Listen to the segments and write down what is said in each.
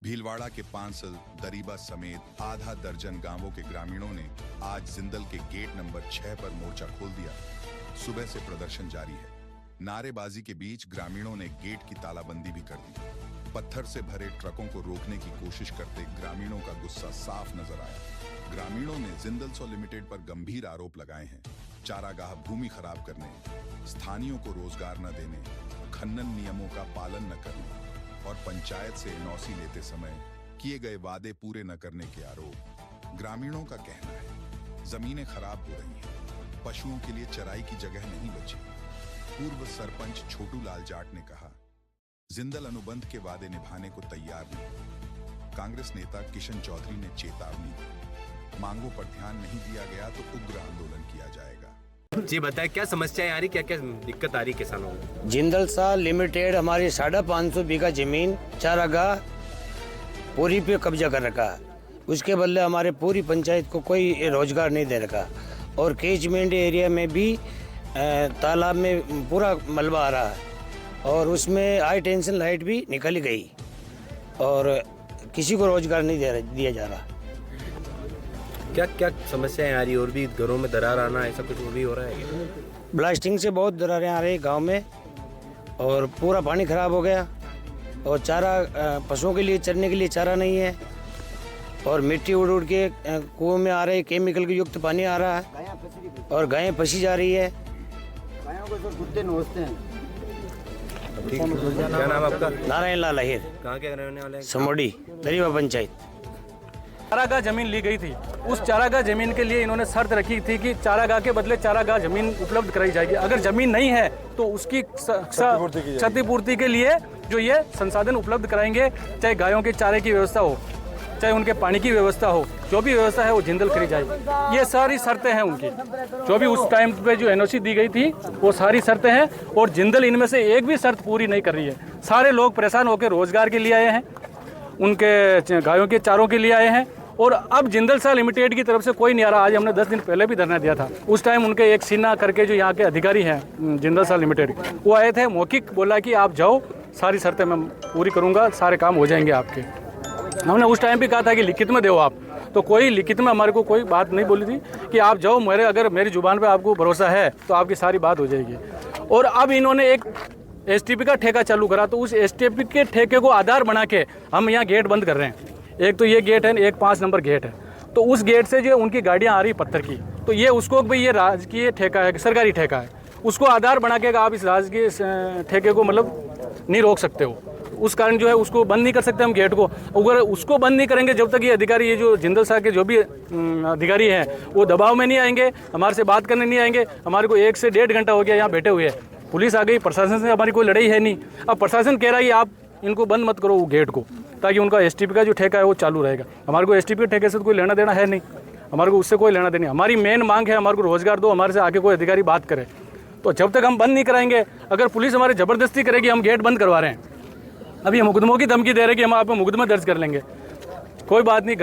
भीलवाड़ा के पांसल, दरीबा समेत आधा दर्जन गांवों के ग्रामीणों ने आज जिंदल के गेट नंबर 6 पर मोर्चा खोल दिया। सुबह से प्रदर्शन जारी है। नारेबाजी के बीच ग्रामीणों ने गेट की तालाबंदी भी कर दी। पत्थर से भरे ट्रकों को रोकने की कोशिश करते ग्रामीणों का गुस्सा साफ नजर आया। ग्रामीणों ने जिंदल सॉ लिमिटेड पर गंभीर आरोप लगाए हैं। चारागाह भूमि खराब करने, स्थानीयों को रोजगार न देने, खनन नियमों का पालन न करने और पंचायत से एनओसी लेते समय किए गए वादे पूरे न करने के आरोप। ग्रामीणों का कहना है जमीनें खराब हो रही हैं, पशुओं के लिए चराई की जगह नहीं बची। पूर्व सरपंच छोटू लाल जाट ने कहा, जिंदल अनुबंध के वादे निभाने को तैयार नहीं। कांग्रेस नेता किशन चौधरी ने चेतावनी दी, मांगों पर ध्यान नहीं दिया गया तो उग्र आंदोलन किया जाएगा। जी बताएं, क्या समस्याएं आ रही, क्या क्या दिक्कत आ रही किसानों को? जिंदल सा लिमिटेड हमारी 550 बीघा जमीन चारागाह पूरी पे कब्जा कर रखा है। उसके बदले हमारे पूरी पंचायत को कोई रोजगार नहीं दे रखा और कैचमेंट एरिया में भी तालाब में पूरा मलबा आ रहा है और उसमें हाई टेंशन लाइट भी निकल गई और किसी को रोजगार नहीं दिया जा रहा। क्या क्या समस्याएं आ रही, और भी घरों में दरार आना ऐसा कुछ वो भी हो रहा है? ब्लास्टिंग से बहुत दरारें आ रही गांव में और पूरा पानी खराब हो गया और चारा पशुओं के लिए चरने के लिए चारा नहीं है और मिट्टी उड़ उड़ के कुओं में आ रही, केमिकल युक्त पानी आ रहा है और गायें फंसी जा रही है। गायों को तो कुत्ते नोचते हैं। क्या नाम आपका? नारायण लाल अहिर, कहाँ के रहने वाले हैं? समोडी, दरीबा पंचायत। चारागाह जमीन ली गई थी। उस चारागाह जमीन के लिए इन्होंने शर्त रखी थी कि चारागाह के बदले चारागाह जमीन उपलब्ध कराई जाएगी। अगर जमीन नहीं है तो उसकी क्षतिपूर्ति के लिए जो ये संसाधन उपलब्ध कराएंगे, चाहे गायों के चारे की व्यवस्था हो, चाहे उनके पानी की व्यवस्था हो, जो भी व्यवस्था है वो जिंदल करी जाएगी। ये सारी शर्तें हैं उनकी, जो भी उस टाइम पे जो एनओसी दी गई थी वो सारी शर्तें हैं और जिंदल इनमें से एक भी शर्त पूरी नहीं कर रही है। सारे लोग परेशान होकर रोजगार के लिए आए हैं, उनके गायों के चारों के लिए आए हैं और अब जिंदल सा लिमिटेड की तरफ से कोई नहीं आ रहा। आज हमने 10 दिन पहले भी धरना दिया था। उस टाइम उनके एक सिन्हा करके जो यहाँ के अधिकारी हैं जिंदल सा लिमिटेड, वो आए थे, मौखिक बोला कि आप जाओ, सारी शर्तें मैं पूरी करूँगा, सारे काम हो जाएंगे आपके। हमने उस टाइम भी कहा था कि लिखित में दो आप, तो कोई लिखित में हमारे को कोई बात नहीं बोली थी कि आप जाओ, अगर मेरी जुबान पर आपको भरोसा है तो आपकी सारी बात हो जाएगी। और अब इन्होंने एक एसटीपी का ठेका चालू करा, तो उस एसटीपी के ठेके को आधार बना के हम यहाँ गेट बंद कर रहे हैं। एक तो ये गेट है, एक 5 नंबर गेट है, तो उस गेट से जो उनकी गाड़ियाँ आ रही पत्थर की, तो ये उसको भाई ये राजकीय ठेका है, सरकारी ठेका है, उसको आधार बना के आप इस राजकीय ठेके को मतलब नहीं रोक सकते हो। उस कारण जो है उसको बंद नहीं कर सकते हम गेट को। अगर उसको बंद नहीं करेंगे जब तक ये अधिकारी, ये जो जिंदल साह के जो भी अधिकारी हैं वो दबाव में नहीं आएंगे, हमारे से बात करने नहीं आएंगे। हमारे को 1 से 1.5 घंटा हो गया यहाँ बैठे हुए, पुलिस आ गई, प्रशासन से हमारी कोई लड़ाई है नहीं। अब प्रशासन कह रहा है आप इनको बंद मत करो वो गेट को, ताकि उनका एसटीपी का जो ठेका है वो चालू रहेगा। हमारे को एसटीपी के ठेके से तो कोई लेना देना है नहीं, हमारे को उससे कोई लेना देना। हमारी मेन मांग है हमारे को रोजगार दो, हमारे से आके कोई अधिकारी बात करे। तो जब तक हम बंद नहीं कराएंगे, अगर पुलिस हमारी ज़बरदस्ती करेगी हम गेट बंद करवा रहे हैं, अभी हम मुकदमों की धमकी दे रहे हैं कि हम आप मुकदमा दर्ज कर लेंगे, कोई बात नहीं।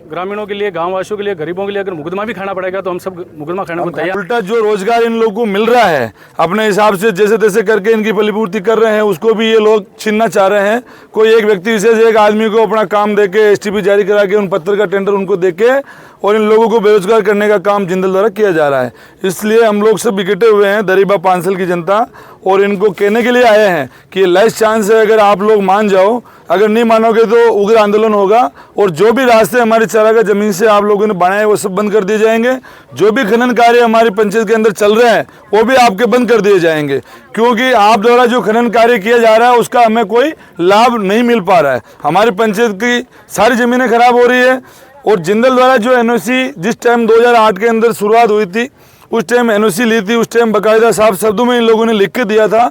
ग्रामीणों के लिए, गांववासियों के लिए, गरीबों के लिए अगर मुकदमा भी खाना पड़ेगा तो हम सब मुकदमा खाने को तैयार। उल्टा जो रोजगार इन लोगों को मिल रहा है अपने हिसाब से जैसे तैसे करके इनकी फलीपूर्ति कर रहे हैं, उसको भी ये लोग छीनना चाह रहे हैं। कोई एक व्यक्ति विशेष एक आदमी को अपना काम देके एसटीपी जारी करा के उन पत्थर का टेंडर उनको देके और इन लोगों को बेरोजगार करने का काम जिंदल द्वारा किया जा रहा है। इसलिए हम लोग सब इकट्ठे हुए हैं, दरीबा पांसल की जनता, और इनको कहने के लिए आए हैं कि लास्ट चांस है, अगर आप लोग मान जाओ, अगर नहीं मानोगे तो उग्र आंदोलन होगा और जो भी रास्ते हमारी चारागाह जमीन से आप लोगों ने बनाए वो सब बंद कर दिए जाएंगे। जो भी खनन कार्य हमारी पंचायत के अंदर चल रहे हैं वो भी आपके बंद कर दिए जाएंगे, क्योंकि आप द्वारा जो खनन कार्य किया जा रहा है उसका हमें कोई लाभ नहीं मिल पा रहा है। हमारी पंचायत की सारी ज़मीनें खराब हो रही है और जिंदल द्वारा जो एनओसी जिस टाइम 2008 के अंदर शुरुआत हुई थी, उस टाइम एनओसी ली थी, उस टाइम बाकायदा साफ शब्दों में इन लोगों ने लिख के दिया था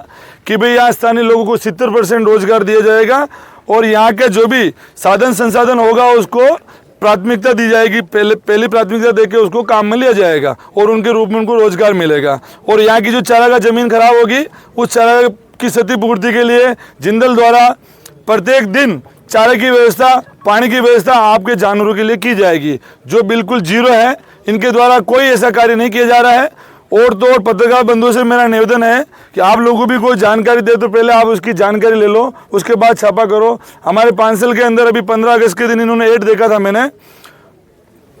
कि भाई यहाँ स्थानीय लोगों को 70% रोजगार दिया जाएगा और यहाँ के जो भी साधन संसाधन होगा उसको प्राथमिकता दी जाएगी, पहली प्राथमिकता देके उसको काम में लिया जाएगा और उनके रूप में उनको रोजगार मिलेगा। और यहाँ की जो चारागाह जमीन खराब होगी उस चारागाह की क्षतिपूर्ति के लिए जिंदल द्वारा प्रत्येक दिन चारे की व्यवस्था, पानी की व्यवस्था आपके जानवरों के लिए की जाएगी, जो बिल्कुल जीरो है। इनके द्वारा कोई ऐसा कार्य नहीं किया जा रहा है और तो और पत्रकार बंधुओं से मेरा निवेदन है कि आप लोगों को भी कोई जानकारी दे तो पहले आप उसकी जानकारी ले लो, उसके बाद छापा करो। हमारे पांचल के अंदर अभी 15 अगस्त के दिन इन्होंने एड देखा था, मैंने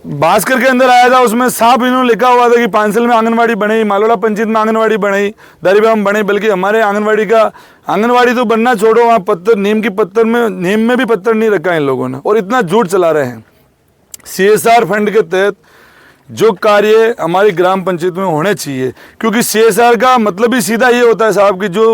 भास्कर के अंदर आया था, उसमें साफ इन्होंने लिखा हुआ था कि पांचल में आंगनवाड़ी बनेगी, मालोड़ा पंचायत में आंगनवाड़ी बनेगी, दरीबा में बने। बल्कि हमारे आंगनवाड़ी तो बनना छोड़ो, वहाँ पत्थर नीम में भी पत्थर नहीं रखा इन लोगों ने, और इतना झूठ चला रहे हैं। CSR फंड के तहत जो कार्य हमारी ग्राम पंचायत में होने चाहिए, क्योंकि CSR का मतलब ही सीधा ये होता है साहब कि जो